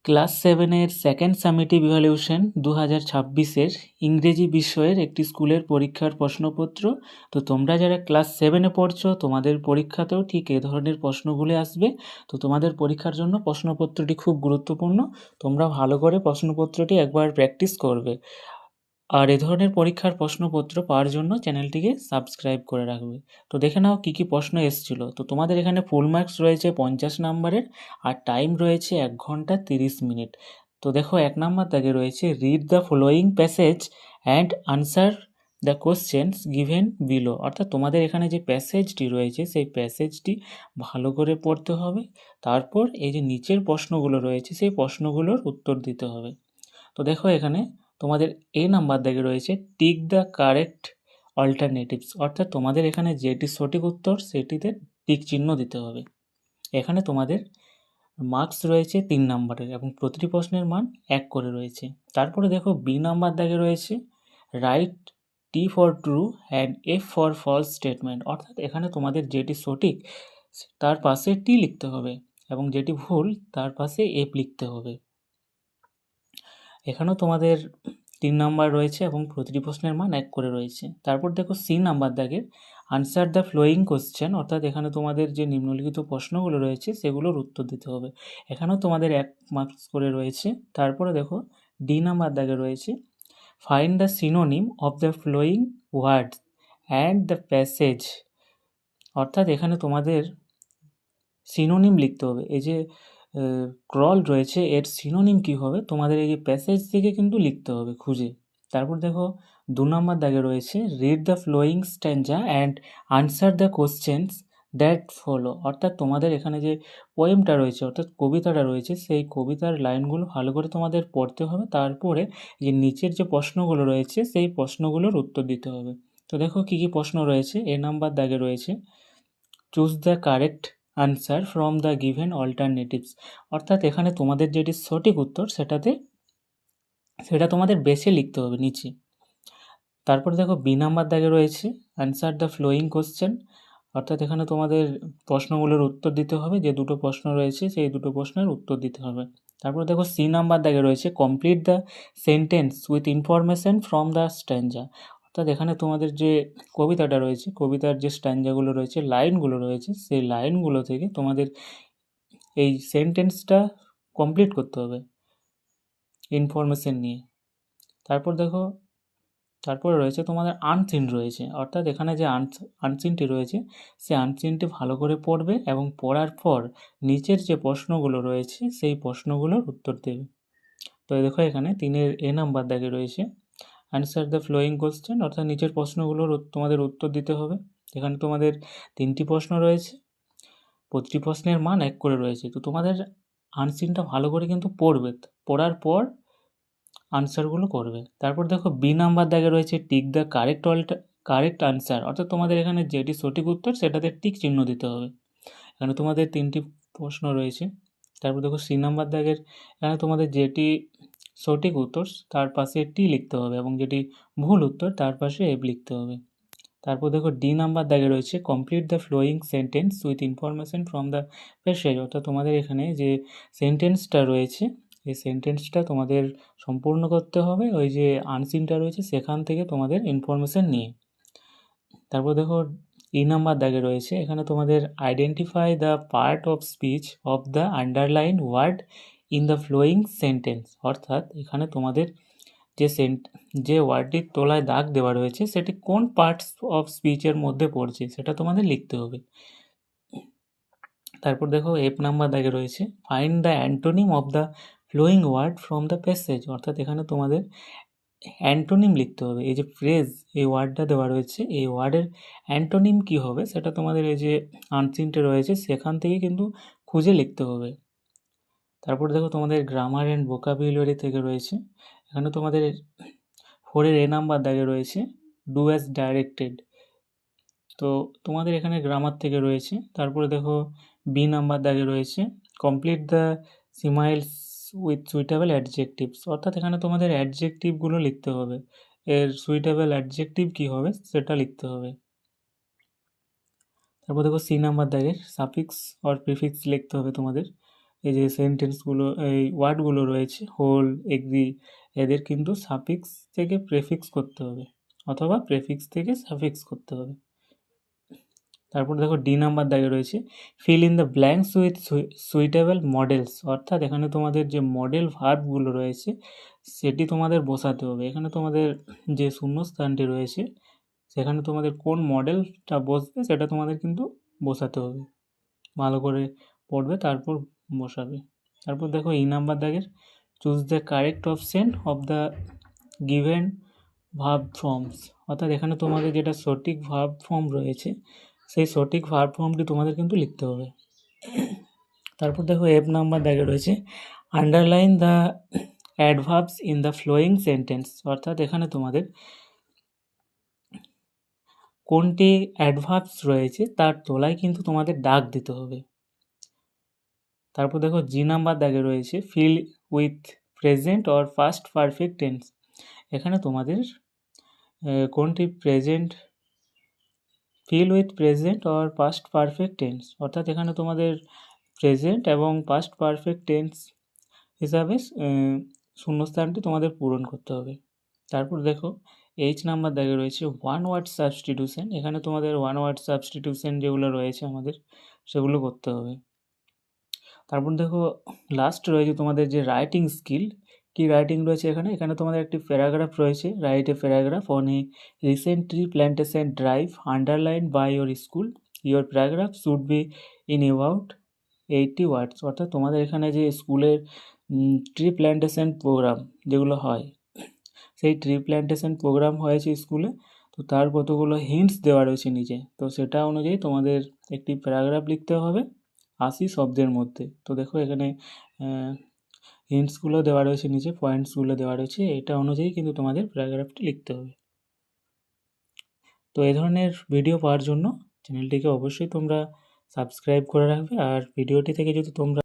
Class 7-এর second summative evaluation 2026-এর ইংরেজি বিষয়ের একটি স্কুলের পরীক্ষার প্রশ্নপত্র। তো তোমরা যারা ক্লাস 7-এ পড়ছো তোমাদের পরীক্ষাতেও ঠিক এ ধরনের প্রশ্নগুলি আসবে। তো তোমাদের পরীক্ষার জন্য প্রশ্নপত্রটি খুব গুরুত্বপূর্ণ। তোমরা ভালো করে প্রশ্নপত্রটি একবার প্র্যাকটিস করবে। আর এ ধরনের পরীক্ষার প্রশ্নপত্র পাওয়ার জন্য চ্যানেলটিকে সাবস্ক্রাইব করে রাখবে। তো দেখে নাও কী কী প্রশ্ন এসেছিলো। তো তোমাদের এখানে ফুল মার্কস রয়েছে 50 নম্বরের আর টাইম রয়েছে 1 ঘন্টা 30 মিনিট। তো দেখো 1 নম্বর দাগে রয়েছে read the following passage and answer the questions given below. অর্থাৎ তোমাদের এখানে যে প্যাসেজটি রয়েছে সেই প্যাসেজটি ভালো করে পড়তে হবে। তারপর এই যে নিচের প্রশ্নগুলো রয়েছে সেই প্রশ্নগুলোর উত্তর দিতে হবে। তো দেখো এখানে তোমাদের এ নাম্বার দাগে রয়েছে টিক দ্য কারেক্ট অল্টারনেটিভস। অর্থাৎ তোমাদের এখানে যেটি সঠিক উত্তর সেটিতে টিক চিহ্ন দিতে হবে। এখানে তোমাদের মার্কস রয়েছে 3 নম্বরের এবং প্রতিটি প্রশ্নের মান 1 করে রয়েছে। তারপরে দেখো বি নাম্বার দাগে রয়েছে right T for true and F for false statement. অর্থাৎ এখানে তোমাদের যেটি সঠিক তার পাশে টি লিখতে হবে এবং যেটি ভুল তার পাশে এফ লিখতে হবে। এখানেও তোমাদের 3 নাম্বার রয়েছে এবং প্রতিটি প্রশ্নের মান 1 করে রয়েছে। তারপর দেখো সি নাম্বার দাগের আনসার দ্য ফ্লোয়িং কোশ্চেন। অর্থাৎ এখানে তোমাদের যে নিম্নলিখিত প্রশ্নগুলো রয়েছে সেগুলোর উত্তর দিতে হবে। এখানেও তোমাদের 1 মার্কস করে রয়েছে। তারপরে দেখো ডি নাম্বার দাগে রয়েছে find the synonym of the following words and the passage. অর্থাৎ এখানে তোমাদের সিনোনিম লিখতে হবে। এই যে ক্রল রয়েছে এর সিনোনিম কী হবে তোমাদের এই যে প্যাসেজ থেকে কিন্তু লিখতে হবে খুঁজে। তারপর দেখো 2 নম্বর দাগে রয়েছে read the flowing stanza and answer the questions that follow. অর্থাৎ তোমাদের এখানে যে পোয়েমটা রয়েছে অর্থাৎ কবিতাটা রয়েছে সেই কবিতার লাইনগুলো ভালো করে তোমাদের পড়তে হবে। তারপরে যে নিচের যে প্রশ্নগুলো রয়েছে সেই প্রশ্নগুলোর উত্তর দিতে হবে। তো দেখো কী কী প্রশ্ন রয়েছে। এ নাম্বার দাগে রয়েছে choose the correct answer from the given alternatives. অর্থাৎ এখানে তোমাদের যেটি সঠিক উত্তর সেটা তোমাদের বেছে লিখতে হবে নিচে। তারপর দেখো বি নাম্বার দাগে রয়েছে আনসার দ্য ফ্লোয়িং কোশ্চেন। অর্থাৎ এখানে তোমাদের প্রশ্নগুলোর উত্তর দিতে হবে। যে দুটো প্রশ্ন রয়েছে সেই দুটো প্রশ্নের উত্তর দিতে হবে। তারপর দেখো সি নাম্বার দাগে রয়েছে complete the sentence with information from the stanza. অর্থাৎ এখানে তোমাদের যে কবিতাটা রয়েছে কবিতার যে স্ট্যাঞ্জাগুলো রয়েছে লাইনগুলো রয়েছে সেই লাইনগুলো থেকে তোমাদের এই সেন্টেন্সটা কমপ্লিট করতে হবে ইনফরমেশন নিয়ে। তারপরে রয়েছে তোমাদের আনসিন রয়েছে। অর্থাৎ এখানে যে আনসিনটি রয়েছে সেই আনসিনটি ভালো করে পড়বে এবং পড়ার পর নিচের যে প্রশ্নগুলো রয়েছে সেই প্রশ্নগুলোর উত্তর দেবে। তো দেখো এখানে 3-এর এ নাম্বার দাগে রয়েছে আনসার দ্য ফ্লোয়িং কোশ্চেন। অর্থাৎ নিচের প্রশ্নগুলোর তোমাদের উত্তর দিতে হবে। এখানে তোমাদের 3টি প্রশ্ন রয়েছে, প্রতিটি প্রশ্নের মান 1 করে রয়েছে। তো তোমাদের আনসিনটা ভালো করে কিন্তু পড়বে, পড়ার পর আনসারগুলো করবে। তারপর দেখো বি নাম্বার দাগে রয়েছে টিক দ্য কারেক্ট আনসার। অর্থাৎ তোমাদের এখানে যেটি সঠিক উত্তর সেটাতে টিক চিহ্ন দিতে হবে। এখানে তোমাদের 3টি প্রশ্ন রয়েছে। তারপর দেখো সি নাম্বার দাগের এখানে তোমাদের যেটি সঠিক উত্তর তার পাশে টি লিখতে হবে এবং যেটি ভুল উত্তর তার পাশে এফ লিখতে হবে। তারপর দেখো ডি নাম্বার দাগে রয়েছে complete the flowing sentence with information from the passage. অর্থাৎ তোমাদের এখানে যে সেন্টেন্সটা রয়েছে এই সেন্টেন্সটা তোমাদের সম্পূর্ণ করতে হবে ওই যে আনসিনটা রয়েছে সেখান থেকে তোমাদের ইনফরমেশন নিয়ে। তারপর দেখো ই নাম্বার দাগে রয়েছে এখানে তোমাদের identify the part of speech of the underline word in the flowing sentence. অর্থাৎ এখানে তোমাদের যে ওয়ার্ডটির তলায় দাগ দেওয়া রয়েছে সেটি কোন পার্টস অফ স্পিচের মধ্যে পড়ছে সেটা তোমাদের লিখতে হবে। তারপর দেখো এফ নাম্বার দাগে রয়েছে find the antonym of the flowing word from the passage. অর্থাৎ এখানে তোমাদের অ্যান্টোনিম লিখতে হবে। এই যে ফ্রেজ এই ওয়ার্ডটা দেওয়া রয়েছে এই ওয়ার্ডের অ্যান্টোনিম কী হবে সেটা তোমাদের এই যে আনসিনটা রয়েছে সেখান থেকে কিন্তু খুঁজে লিখতে হবে। তারপর দেখো তোমাদের গ্রামার অ্যান্ড ভোকাবুলারি থেকে রয়েছে এখানে তোমাদের 4-এর এ নাম্বার দাগে রয়েছে ডু অ্যাজ ডাইরেক্টেড। তো তোমাদের এখানে গ্রামার থেকে রয়েছে। তারপরে দেখো বি নাম্বার দাগে রয়েছে complete the similes with suitable adjectives. অর্থাৎ এখানে তোমাদের অ্যাডজেক্টিভগুলো লিখতে হবে, এর সুইটেবল অ্যাডজেক্টিভ কী হবে সেটা লিখতে হবে। তারপর দেখো সি নাম্বার দাগের সাফিক্স অর প্রিফিক্স লিখতে হবে তোমাদের। এই যে সেন্টেন্সগুলো, এই ওয়ার্ডগুলো রয়েছে, হোল, এগ্রি, এদের কিন্তু সাফিক্স থেকে প্রেফিক্স করতে হবে অথবা প্রেফিক্স থেকে সাফিক্স করতে হবে। তারপর দেখো ডি নাম্বার দাগে রয়েছে fill in the blanks with suitable models, অর্থাৎ এখানে তোমাদের যে মডেল ভার্বগুলো রয়েছে সেটি তোমাদের বসাতে হবে। এখানে তোমাদের যে শূন্যস্থানটি রয়েছে সেখানে তোমাদের কোন মডেলটা বসবে সেটা তোমাদের কিন্তু বসাতে হবে, ভালো করে পড়বে তারপর বসাবে। তারপর দেখো ই নাম্বার দাগের choose the correct option of the given verb forms, অর্থাৎ এখানে তোমাদের যেটা সঠিক ভার্ব ফর্ম রয়েছে সেই সঠিক ভার্ব ফর্মটি তোমাদের কিন্তু লিখতে হবে। তারপর দেখো এফ নাম্বার দাগে রয়েছে underline the adverbs in the flowing sentence, অর্থাৎ এখানে তোমাদের কোনটি অ্যাডভার্বস রয়েছে তার তলায় কিন্তু তোমাদের দাগ দিতে হবে। তারপর দেখো জি নাম্বার দাগে রয়েছে fill with present or past perfect tense, এখানে তোমাদের কোনটি present, fill with present or past perfect tense, অর্থাৎ এখানে তোমাদের প্রেজেন্ট এবং পাস্ট পারফেক্ট টেন্স হিসাবে শূন্যস্থানটি তোমাদের পূরণ করতে হবে। তারপর দেখো এইচ নাম্বার দাগে রয়েছে ওয়ান ওয়ার্ড সাবস্টিটিউশন, এখানে তোমাদের ওয়ান ওয়ার্ড সাবস্টিটিউশন যেগুলো রয়েছে আমাদের সেগুলো করতে হবে। তারপর দেখো লাস্ট রয়েছে তোমাদের যে রাইটিং স্কিল, কি রাইটিং রয়েছে এখানে, এখানে তোমাদের একটি প্যারাগ্রাফ রয়েছে, write a paragraph on a recent tree plantation drive underline by your school, your paragraph should be in about 80 words, অর্থাৎ তোমাদের এখানে যে স্কুলের ট্রি প্ল্যান্টেশন প্রোগ্রাম যেগুলো হয়, সেই ট্রি প্ল্যান্টেশন প্রোগ্রাম হয়েছে স্কুলে, তো তার কতগুলো হিন্টস দেওয়া রয়েছে নিচে, তো সেটা অনুযায়ী তোমাদের একটি প্যারাগ্রাফ লিখতে হবে 80 শব্দের মধ্যে। তো দেখো এখানে হিন্টসগুলো দেওয়া রয়েছে নিচে, পয়েন্টসগুলো দেওয়া রয়েছে, এটা অনুযায়ী কিন্তু তোমাদের প্যারাগ্রাফটি লিখতে হবে। তো এই ধরনের ভিডিও পাওয়ার জন্য চ্যানেলটিকে অবশ্যই তোমরা সাবস্ক্রাইব করে রাখবে, আর ভিডিওটি থেকে যদি তোমরা